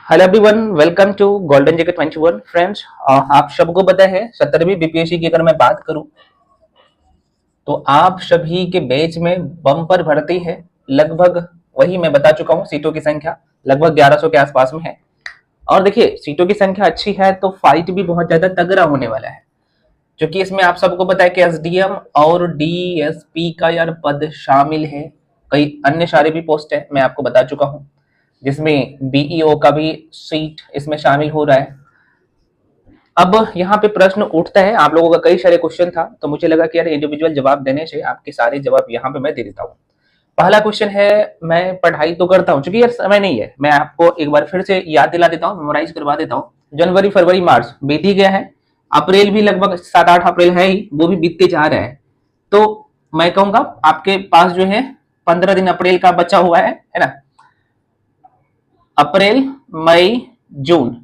Hello everyone, welcome to golden JK 21 friends. आप सबको पता है 17वीं बीपीएससी की अगर मैं बात करूं तो आप सभी के बैच में बम्पर भर्ती है। लगभग वही मैं बता चुका हूं, सीटों की संख्या लगभग 1100 के आसपास में है। और देखिए, सीटों की संख्या अच्छी है तो फाइट भी बहुत ज्यादा तगड़ा होने वाला है, क्योंकि इसमें आप सबको पता है कि एसडीएम और डीएसपी का यार पद शामिल है। कई अन्य सारे भी पोस्ट है, मैं आपको बता चुका हूं, जिसमें बीईओ का भी सीट इसमें शामिल हो रहा है। अब यहाँ पे प्रश्न उठता है, आप लोगों का कई सारे क्वेश्चन था तो मुझे लगा कि यार इंडिविजुअल जवाब देने से आपके सारे जवाब यहाँ पे मैं दे देता हूँ। पहला क्वेश्चन है, मैं पढ़ाई तो करता हूँ, क्योंकि यार समय नहीं है, मैं आपको एक बार फिर से याद दिला देता हूँ, मेमोराइज करवा देता हूँ। जनवरी फरवरी मार्च बीत ही गया है, अप्रैल भी लगभग 7-8 अप्रैल है ही, वो भी बीतते जा रहा है। तो मैं कहूंगा आपके पास जो है 15 दिन अप्रैल का बचा हुआ है ना। अप्रैल, मई, जून,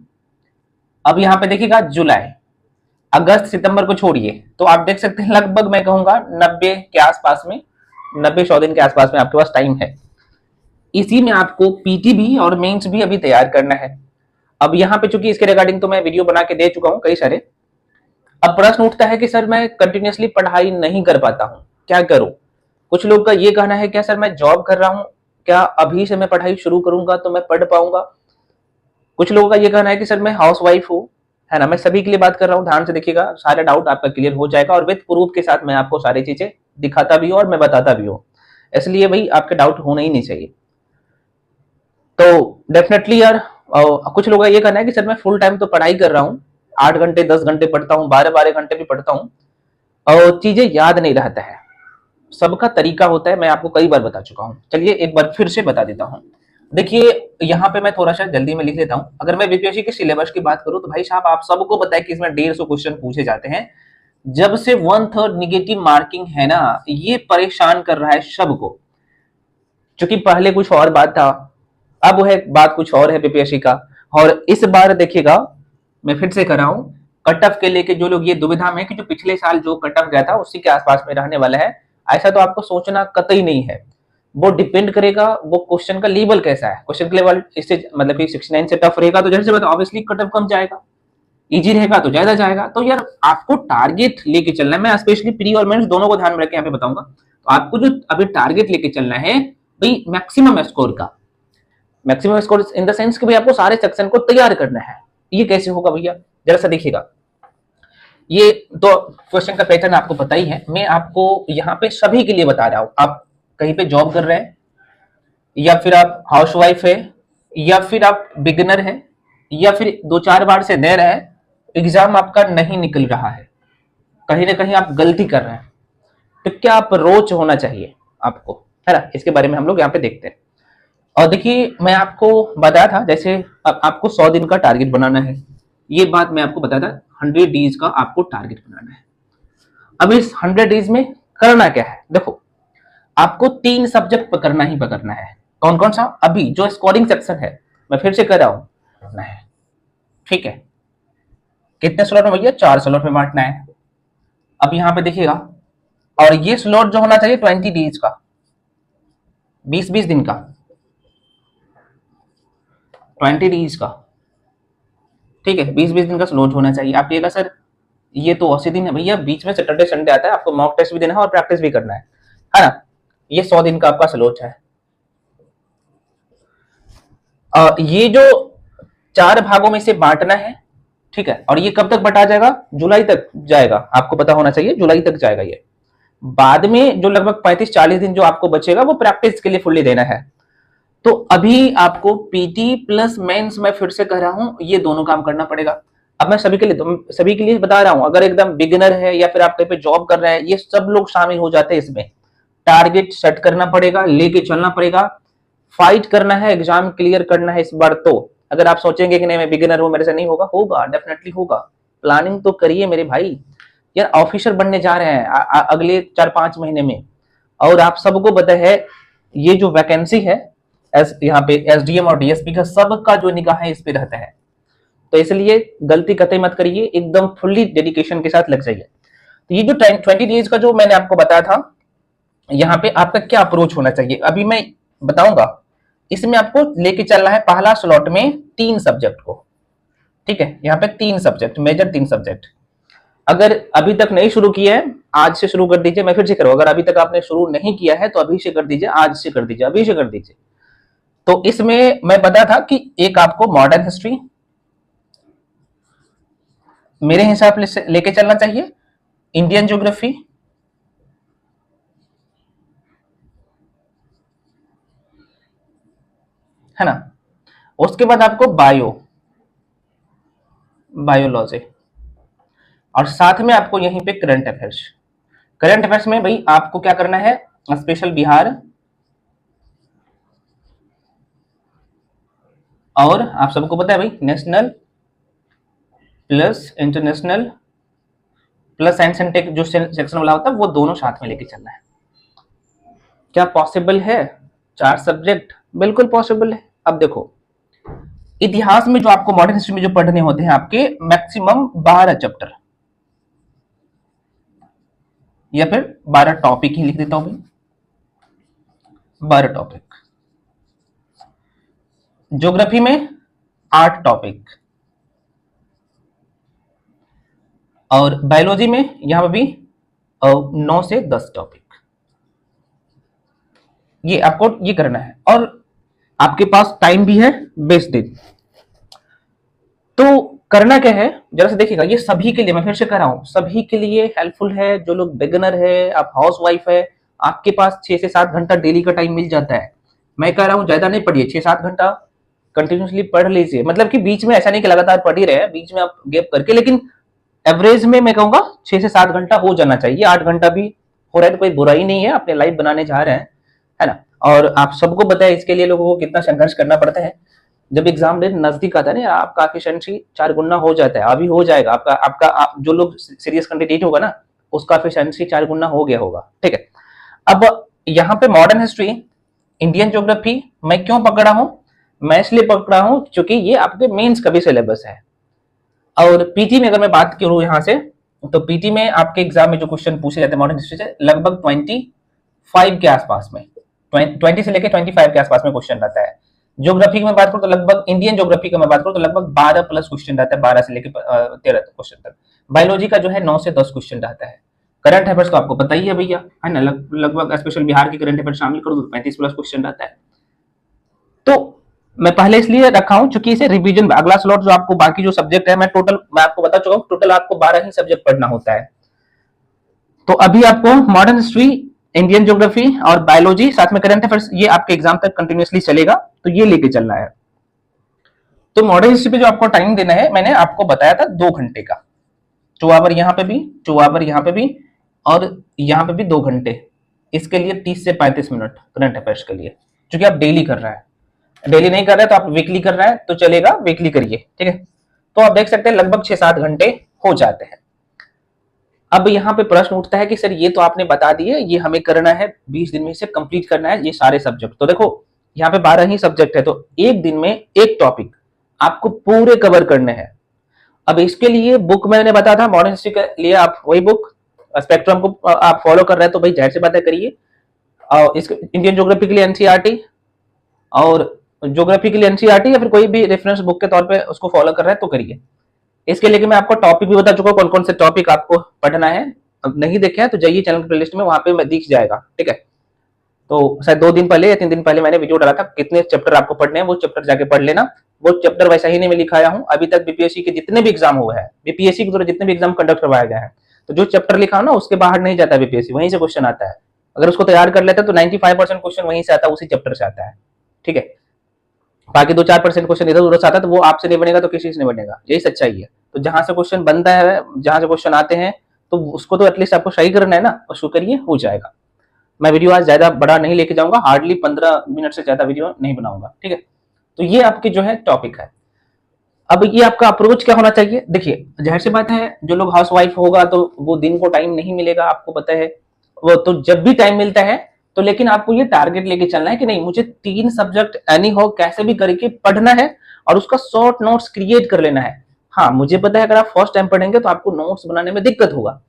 अब यहाँ पे देखिएगा जुलाई, अगस्त सितंबर को छोड़िए तो आप देख सकते हैं लगभग मैं कहूंगा 90 के आसपास में, 90-100 दिन के आसपास में आपके पास टाइम है। इसी में आपको पीटी भी और मेंस भी अभी तैयार करना है। अब यहाँ पे चूंकि इसके रिगार्डिंग तो मैं वीडियो बना के दे चुका हूँ कई सारे। अब प्रश्न उठता है कि सर मैं कंटिन्यूसली पढ़ाई नहीं कर पाता हूँ, क्या करूं। कुछ लोग का ये कहना है क्या सर मैं जॉब कर रहा हूँ, क्या अभी से मैं पढ़ाई शुरू करूंगा तो मैं पढ़ पाऊंगा। कुछ लोगों का ये कहना है कि सर मैं हाउस वाइफ हूँ, है ना। मैं सभी के लिए बात कर रहा हूँ, ध्यान से देखिएगा, सारे डाउट आपका क्लियर हो जाएगा और विद प्रूफ के साथ मैं आपको सारी चीजें दिखाता भी हूँ और मैं बताता भी हूँ, इसलिए भाई आपके डाउट होना ही नहीं चाहिए। तो डेफिनेटली यार कुछ लोगों का ये कहना है कि सर मैं फुल टाइम तो पढ़ाई कर रहा हूँ, 8 घंटे 10 घंटे पढ़ता हूँ, 12-12 घंटे भी पढ़ता हूँ और चीजें याद नहीं रहता है। सबका तरीका होता है, मैं आपको कई बार बता चुका हूँ, चलिए एक बार फिर से बता देता हूँ। देखिए यहाँ पे मैं थोड़ा सा जल्दी में लिख लेता हूँ। अगर मैं बीपीएससी के सिलेबस की बात करूँ तो भाई साहब आप सबको पता है कि इसमें 150 क्वेश्चन पूछे जाते हैं। जब से 1/3 निगेटिव मार्किंग है ना, ये परेशान कर रहा है सबको, क्योंकि पहले कुछ और बात था, अब है बात कुछ और है बीपीएससी का। और इस बार देखिएगा, मैं फिर से कर रहा हूँ, कट ऑफ के लेके जो लोग ये दुविधा में कि जो पिछले साल जो कट ऑफ गया था उसी के आसपास में रहने वाला है, ऐसा तो आपको सोचना कतई नहीं है। वो डिपेंड करेगा वो क्वेश्चन का लेवल कैसा है। क्वेश्चन का लेवल इससे मतलब कि 69 से टफ रहेगा तो जैसे बताओ ऑब्वियसली कट ऑफ कम जाएगा, इजी रहेगा तो ज्यादा जाएगा। तो यार आपको टारगेट लेके चलना है, मैं स्पेशली प्री और मेंस दोनों को ध्यान में रख के यहाँ पे बताऊंगा। तो आपको जो अभी टारगेट लेके चलना है भाई मैक्सिमम स्कोर का, maximum score in the sense कि भाई आपको सारे सेक्शन को तैयार करना है। ये कैसे होगा भैया, जरा सा देखिएगा। ये तो क्वेश्चन का पैटर्न आपको पता ही है, मैं आपको यहाँ पे सभी के लिए बता रहा हूँ। आप कहीं पे जॉब कर रहे हैं, या फिर आप हाउसवाइफ है, या फिर आप बिगिनर है, या फिर 2-4 बार से दे रहे हैं, एग्जाम आपका नहीं निकल रहा है, कहीं ना कहीं आप गलती कर रहे हैं, तो क्या आप रोज होना चाहिए आपको, है ना। इसके बारे में हम लोग यहाँ पे देखते हैं। और देखिए मैं आपको बताया था जैसे अब आपको 100 दिन का टारगेट बनाना है, ये बात मैं आपको बताया था। 100 डेज का आपको टारगेट बनाना है। अब इस 100 डेज में करना क्या है, देखो आपको 3 सब्जेक्ट पकड़ना ही पकड़ना है। कौन कौन सा, अभी जो स्कोरिंग सेक्शन है, मैं फिर से कह रहा हूं, पढ़ना है, ठीक है। कितने स्लॉट में भैया, 4 स्लॉट में बांटना है। अब यहां पे देखिएगा, और ये स्लॉट जो होना चाहिए 20 डेज का, 20-20 दिन का, 20 डेज का, ठीक है, 20-20 दिन का स्लॉट होना चाहिए। आप कहिएगा सर ये तो 80 दिन है भैया, बीच में सैटरडे संडे आता है, आपको मॉक टेस्ट भी देना है और प्रैक्टिस भी करना है ना। ये 100 दिन का आपका स्लॉट है। ये जो 4 भागों में से बांटना है, ठीक है। और ये कब तक बटा जाएगा, जुलाई तक जाएगा, आपको पता होना चाहिए जुलाई तक जाएगा ये। बाद में जो लगभग 35-40 दिन जो आपको बचेगा वो प्रैक्टिस के लिए फुल्ली देना है। तो अभी आपको पीटी प्लस मेंस, मैं फिर से कह रहा हूं, ये दोनों काम करना पड़ेगा। अब मैं सभी के लिए बता रहा हूं, अगर एकदम बिगिनर है या फिर आप कहीं पे जॉब कर रहे हैं, ये सब लोग शामिल हो जाते हैं इसमें। टारगेट सेट करना पड़ेगा, लेके चलना पड़ेगा, फाइट करना है, एग्जाम क्लियर करना है इस बार। तो अगर आप सोचेंगे कि नहीं मैं बिगिनर हूं मेरे से नहीं होगा, होगा, डेफिनेटली होगा। प्लानिंग तो करिए मेरे भाई, यार ऑफिसर बनने जा रहे हैं अगले 4-5 महीने में। और आप सबको पता है ये जो वैकेंसी है यहाँ पे एसडीएम और डीएसपी का, सबका जो निगाह है इस पे रहता है। तो इसलिए गलती कतई मत करिए, एकदम फुल्ली डेडिकेशन के साथ लग जाइए। तो ये जो 20 डेज का जो मैंने आपको बताया था, यहाँ पे आपका क्या अप्रोच होना चाहिए अभी मैं बताऊंगा। इसमें आपको लेके चलना है पहला स्लॉट में 3 सब्जेक्ट को, ठीक है। यहाँ पे 3 सब्जेक्ट, मेजर 3 सब्जेक्ट। अगर अभी तक नहीं शुरू किया है, आज से शुरू कर दीजिए। मैं फिर से करूँ, अगर अभी तक आपने शुरू नहीं किया है तो अभी से कर दीजिए, आज से कर दीजिए, अभी से कर दीजिए। तो इसमें मैं बता था कि एक आपको मॉडर्न हिस्ट्री मेरे हिसाब से लेके चलना चाहिए, इंडियन ज्योग्राफी, है ना। उसके बाद आपको बायोलॉजी, और साथ में आपको यहीं पे करंट अफेयर्स। करंट अफेयर्स में भाई आपको क्या करना है, स्पेशल बिहार, और आप सबको पता है भाई national plus international plus science and tech जो सेक्शन वाला होता है वो दोनों साथ में लेके चलना है। क्या पॉसिबल है 4 सब्जेक्ट? बिल्कुल पॉसिबल है। अब देखो, इतिहास में जो आपको मॉडर्न हिस्ट्री में जो पढ़ने होते हैं आपके मैक्सिमम 12 चैप्टर, या फिर 12 टॉपिक ही लिख देता हूं भाई, 12 टॉपिक। ज्योग्राफी में 8 टॉपिक, और बायोलॉजी में यहां पर भी 9 से 10 टॉपिक। ये आपको ये करना है, और आपके पास टाइम भी है 20 दिन। तो करना क्या है जरा से देखिएगा, ये सभी के लिए, मैं फिर से कह रहा हूं, सभी के लिए हेल्पफुल है। जो लोग बिगिनर है, आप हाउस वाइफ है, आपके पास 6 से 7 घंटा डेली का टाइम मिल जाता है। मैं कह रहा हूं ज्यादा नहीं पढ़िए, 6-7 घंटा कंटिन्यूसली पढ़ लीजिए। मतलब कि बीच में ऐसा नहीं कि लगातार पढ़ ही रहे, बीच में आप गैप करके, लेकिन एवरेज में मैं कहूंगा 6 से 7 घंटा हो जाना चाहिए। 8 घंटा भी हो रहा है तो कोई बुराई नहीं है, अपने लाइफ बनाने जा रहे हैं, है ना। और आप सबको पता है इसके लिए लोगों को कितना संघर्ष करना पड़ता है। जब एग्जाम डेट नजदीक आता है ना, आपका एफिशिएंसी 4 गुना हो जाता है। अभी हो जाएगा आपका जो लोग सीरियस कैंडिडेट होगा ना, उसका एफिशिएंसी 4 गुना हो गया होगा, ठीक है। अब यहाँ पे मॉडर्न हिस्ट्री, इंडियन ज्योग्राफी मैं क्यों पकड़ा हूं? मैं इसलिए पकड़ा हूं क्योंकि ये आपके मेंस का भी सिलेबस है। और पीटी में अगर मैं बात करूं यहां से, तो पीटी में आपके एग्जाम में जो क्वेश्चन पूछे जाते हैं मॉडर्न हिस्ट्री से, लगभग 25 के आसपास में, 20 से लेकर 25 के आसपास में क्वेश्चन रहता है। ज्योग्राफी में बात करूं तो लगभग, इंडियन ज्योग्राफी का मैं बात करूं तो लगभग 12 प्लस क्वेश्चन रहता है, 12 से लेकर 13 क्वेश्चन तक। बायोलॉजी का जो है 9 से 10 क्वेश्चन रहता है। करंट अफेयर्स तो आपको पता ही है भैया, है ना, लगभग स्पेशल बिहार की करंट अफेयर्स शामिल करूं तो 35 प्लस क्वेश्चन रहता है। तो मैं पहले इसलिए रखा हूं क्योंकि इसे रिवीजन, अगला स्लॉट जो आपको बाकी जो सब्जेक्ट है, मैं आपको बता चुका हूं, टोटल आपको 12 ही सब्जेक्ट पढ़ना होता है। तो अभी आपको मॉडर्न हिस्ट्री, इंडियन ज्योग्राफी और बायोलॉजी, साथ में करंट अफेयर्स, ये आपके एग्जाम तक कंटिन्यूअसली चलेगा, तो ये लेके चलना है। तो मॉडर्न हिस्ट्री पे जो आपको टाइम देना है, मैंने आपको बताया था 2 घंटे का, 2 आवर यहाँ पे भी, 2 आवर यहाँ पे भी, और यहाँ पे भी 2 घंटे। इसके लिए 30 से 35 मिनट करंट अफेयर्स के लिए, क्योंकि आप डेली कर रहे हैं। डेली नहीं कर रहे तो आप वीकली कर रहे हैं तो चलेगा, वीकली करिए, ठीक है। तो आप देख सकते हैं लगभग 6-7 घंटे हो जाते हैं। अब यहाँ पे प्रश्न उठता है कि सर ये तो आपने बता दिए, ये हमें करना है 20 दिन में से कंप्लीट करना है ये सारे सब्जेक्ट। तो देखो यहाँ पे 12 ही सब्जेक्ट है, तो एक दिन में एक टॉपिक आपको पूरे कवर करने हैं। अब इसके लिए बुक मैंने बताया था मॉडर्न हिस्ट्री के लिए, आप वही बुक स्पेक्ट्रम को आप फॉलो कर रहे हैं तो भाई जाहिर सी बात है करिए। और इसके इंडियन ज्योग्राफी के लिए एनसीईआरटी, और ज्योग्राफी के लिए एनसीईआरटी या फिर कोई भी रेफरेंस बुक के तौर पे उसको फॉलो कर रहे हैं तो करिए। इसके लिए मैं आपको टॉपिक भी बता चुका हूं, कौन कौन से टॉपिक आपको पढ़ना है। अब नहीं देखे हैं तो जाइए चैनल की प्लेलिस्ट में, वहां पे दिख जाएगा, ठीक है। तो शायद 2 दिन पहले या 3 दिन पहले मैंने वीडियो डाला था कितने चैप्टर आपको पढ़ने हैं, वो चैप्टर जाके पढ़ लेना। वो चैप्टर वैसा ही नहीं मैं लिखाया हूं। अभी तक बीपीएससी के जितने भी एग्जाम हुए हैं, बीपीएससी के द्वारा जितने भी एग्जाम कंडक्ट करवाए गए हैं, तो जो चैप्टर लिखा हो ना उसके बाहर नहीं जाता बीपीएससी, वहीं से क्वेश्चन आता है। अगर उसको तैयार कर लेते तो 95% क्वेश्चन वहीं से आता है, उसी चैप्टर से आता है, ठीक है। बाकी 2-4% क्वेश्चन इधर उधर से आता है, तो वो आपसे नहीं बनेगा तो किसी से नहीं बनेगा, यही सच्चाई है। तो जहां से क्वेश्चन बनता है, जहां से क्वेश्चन आते हैं, तो उसको तो एटलीस्ट आपको सही करना है ना, उसको करिए, हो जाएगा। मैं वीडियो आज ज्यादा बड़ा नहीं लेके जाऊंगा, हार्डली 15 मिनट से ज्यादा वीडियो नहीं बनाऊंगा, ठीक है। तो ये आपके जो है टॉपिक है। अब ये आपका अप्रोच क्या होना चाहिए? देखिए जाहिर सी बात है, जो लोग हाउस वाइफ होगा तो वो दिन को टाइम नहीं मिलेगा, आपको पता है। वो तो जब भी टाइम मिलता है तो, लेकिन आपको ये टारगेट लेके चलना है कि नहीं, मुझे 3 सब्जेक्ट एनी हो कैसे भी करके पढ़ना है, और उसका शॉर्ट नोट्स क्रिएट कर लेना है। हाँ मुझे पता है अगर आप फर्स्ट टाइम पढ़ेंगे तो आपको नोट्स बनाने में दिक्कत होगा,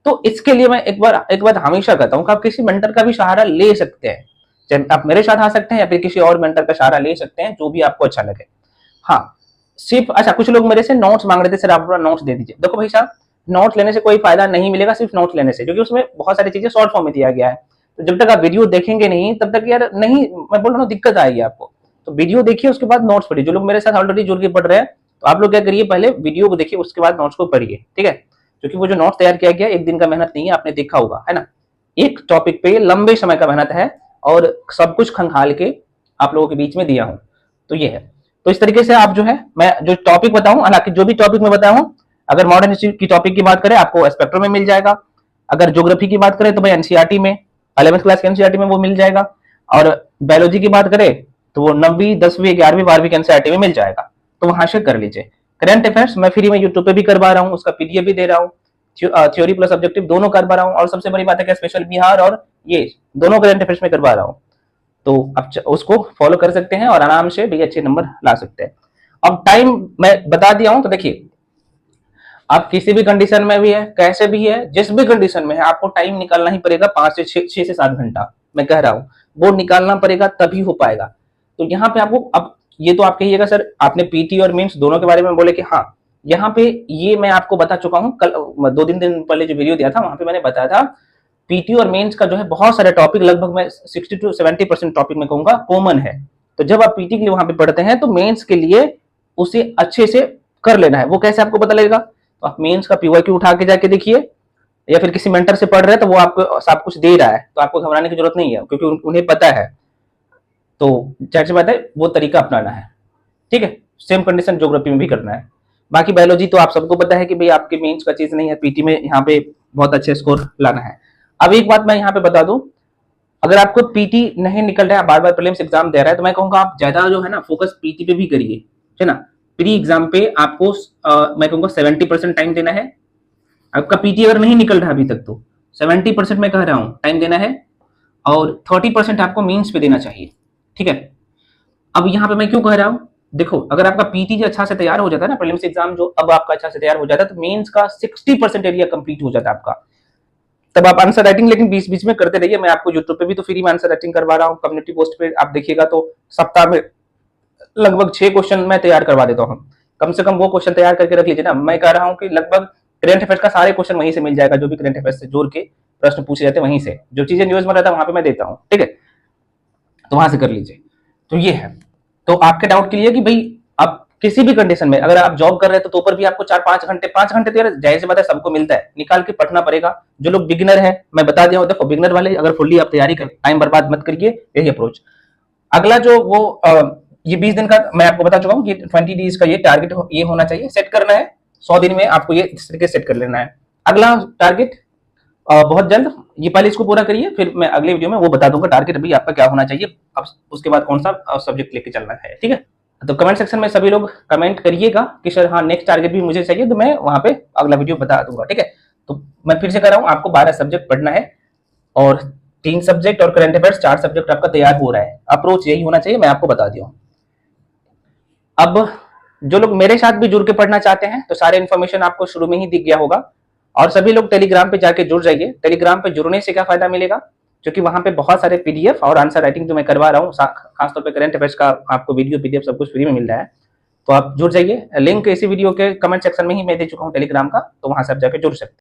तो इसके लिए मैं एक बार हमेशा कहता हूं कि आप किसी मेंटर का भी सहारा ले सकते हैं। चाहे आप मेरे साथ आ सकते हैं या फिर किसी और मेंटर का सहारा ले सकते हैं, जो भी आपको अच्छा लगे। हाँ, सिर्फ अच्छा, कुछ लोग मेरे से नोट्स मांग रहे थे, सर आप अपना नोट्स दे दीजिए। देखो भाई साहब, नोट्स लेने से कोई फायदा नहीं मिलेगा सिर्फ नोट्स लेने से, क्योंकि उसमें बहुत सारी चीजें शॉर्ट फॉर्म में दिया गया है। तो जब तक आप वीडियो देखेंगे नहीं तब तक यार नहीं, मैं बोल रहा हूँ दिक्कत आएगी आपको। तो वीडियो देखिए, उसके बाद नोट्स पढ़िए। जो लोग मेरे साथ ऑलरेडी जुड़ के पढ़ रहे हैं, तो आप लोग क्या करिए, पहले वीडियो को देखिए, उसके बाद नोट्स को पढ़िए, ठीक है। क्योंकि वो जो नोट्स तैयार किया गया एक दिन का मेहनत नहीं है, आपने देखा होगा, है ना। एक टॉपिक पे लंबे समय का मेहनत है और सब कुछ खंगाल के आप लोगों के बीच में दिया हूं। तो ये है। तो इस तरीके से आप जो है, मैं जो टॉपिक बताऊं, हालांकि जो भी टॉपिक मैं बताया हूं, अगर मॉडर्न हिस्ट्री की टॉपिक की बात करें आपको स्पेक्ट्रम में मिल जाएगा। अगर ज्योग्राफी की बात करें तो भाई एनसीईआरटी में, 11वीं क्लास के एनसीईआरटी में वो मिल जाएगा। और बायोलॉजी की बात करें तो वो 9वीं 10वीं 11वीं 12वीं के एनसीईआरटी में मिल जाएगा। तो वहां से कर लीजिए। करंट अफेयर्स मैं फ्री में यूट्यूब पे भी करवा रहा हूँ, उसका पीडीएफ भी दे रहा हूँ, थ्योरी प्लस ऑब्जेक्टिव दोनों करवा रहा हूँ। और सबसे बड़ी बात है कि स्पेशल बिहार और ये दोनों करंट अफेयर्स में करवा रहा हूँ। तो आप उसको फॉलो कर सकते हैं और आराम से भी अच्छे नंबर ला सकते हैं। अब टाइम मैं बता दिया हूं, तो देखिए आप किसी भी कंडीशन में भी है, कैसे भी है, जिस भी कंडीशन में है, आपको टाइम निकालना ही पड़ेगा। 5 से 7 घंटा मैं कह रहा हूं, वो निकालना पड़ेगा, तभी हो पाएगा। तो यहाँ पे आपको, अब ये तो आप कहिएगा सर आपने पीटी और मीन्स दोनों के बारे में बोले कि हाँ, यहाँ पे ये मैं आपको बता चुका हूँ। कल 2-3 दिन पहले जो वीडियो दिया था वहां पे मैंने बताया था, पीटी और मेंस का जो है बहुत सारे टॉपिक, लगभग मैं 60 to 70% टॉपिक में कहूंगा कॉमन है। तो जब आप पीटी के लिए वहां पे पढ़ते हैं तो मेंस के लिए उसे अच्छे से कर लेना है। वो कैसे आपको पता लगेगा, तो आप मेंस का पीवाईक्यू उठा के जाके देखिए, या फिर किसी मेंटर से पढ़ रहे हैं तो वो आपको सब कुछ दे रहा है, तो आपको घबराने की जरूरत नहीं है, क्योंकि उन्हें पता है। तो जाहिर सी बात है वो तरीका अपनाना है, ठीक है। सेम कंडीशन ज्योग्राफी में भी करना है। बाकी बायोलॉजी तो आप सबको पता है कि भाई आपके मेंस का चीज नहीं है, पीटी में यहाँ पे बहुत अच्छे स्कोर लाना है। अब एक बात मैं यहाँ पे बता दूं, अगर आपको पीटी नहीं निकल रहा है, बार बार प्रीलिम्स एग्जाम दे रहा है, तो मैं कहूंगा आप ज्यादा जो है ना फोकस पीटी पे भी करिए, है ना। प्री एग्जाम पे आपको मैं कहूंगा 70% टाइम देना है। आपका पीटी अगर नहीं निकल रहा अभी तक तो 70% मैं कह रहा हूं टाइम देना है, और 30% आपको मीन्स पे देना चाहिए, ठीक है। अब यहाँ पे मैं क्यों कह रहा हूँ, देखो अगर आपका पीटी जो अच्छा से तैयार हो जाता है ना, प्रीलिम्स एग्जाम जो अब आपका अच्छा से तैयार हो जाता है, तो मेंस का 60% एरिया कंप्लीट हो जाता है आपका। तब आप आंसर राइटिंग लेकिन बीच बीच में करते रहिए। मैं आपको यूट्यूब पे भी तो फ्री में आंसर राइटिंग करवा रहा हूँ, कम्युनिटी पोस्ट पे आप देखिएगा तो सप्ताह में लगभग 6 क्वेश्चन मैं तैयार करवा देता हूँ। कम से कम वो क्वेश्चन तैयार करके रख लीजिए ना। मैं कह रहा हूँ कि लगभग करंट अफेयर्स का सारे क्वेश्चन वहीं से मिल जाएगा, जो भी करंट अफेयर्स से जोड़ के प्रश्न पूछे जाते हैं वहीं से, जो चीजें न्यूज में रहता है वहां पे मैं देता हूँ, ठीक है। तो वहां से कर लीजिए। तो ये है। तो आपके डाउट के लिए कि भाई आप किसी भी कंडीशन में अगर आप जॉब कर रहे हैं तो ऊपर भी आपको 4-5 घंटे 5 घंटे तो यार जाहिर सी बात है सबको मिलता है, निकाल के पढ़ना पड़ेगा। जो लोग बिगिनर है मैं बता दिया हूं, देखो बिगिनर वाले अगर फुल्ली आप तैयारी कर, टाइम बर्बाद मत करिए, यही अप्रोच। अगला जो वो ये 20 दिन का मैं आपको बता चुका हूँ कि 20 डेज का ये टारगेट ये होना चाहिए, सेट करना है। 100 दिन में आपको ये इस तरीके सेट कर लेना है। अगला टारगेट बहुत जल्द, ये पहले इसको पूरा करिए, फिर मैं अगले वीडियो में वो बता दूंगा टारगेट अभी आपका क्या होना चाहिए, अब उसके बाद कौन सा सब्जेक्ट लेके चलना है, ठीक है। तो कमेंट सेक्शन में सभी लोग कमेंट करिएगा कि सर हाँ नेक्स्ट टारगेट भी मुझे चाहिए, तो मैं वहां पे अगला वीडियो बता दूंगा, ठीक है। तो मैं फिर से कह रहा हूँ आपको 12 सब्जेक्ट पढ़ना है, और 3 सब्जेक्ट और करंट अफेयर्स 4 सब्जेक्ट आपका तैयार हो रहा है। अप्रोच यही होना चाहिए, मैं आपको बता दिया हूँ। अब जो लोग मेरे साथ भी जुड़ के पढ़ना चाहते हैं तो सारे इन्फॉर्मेशन आपको शुरू में ही दिख गया होगा। और सभी लोग टेलीग्राम पे जाके जुड़ जाइए। टेलीग्राम पे जुड़ने से क्या फायदा मिलेगा, क्योंकि वहां पे बहुत सारे पीडीएफ और आंसर राइटिंग जो मैं करवा रहा हूँ, खासतौर पे करंट अफेयर्स का आपको वीडियो पीडीएफ सब कुछ फ्री में मिल रहा है। तो आप जुड़ जाइए। लिंक इसी वीडियो के कमेंट सेक्शन में ही मैं दे चुका हूँ टेलीग्राम का, तो वहां से आप जाके जुड़ सकते हैं।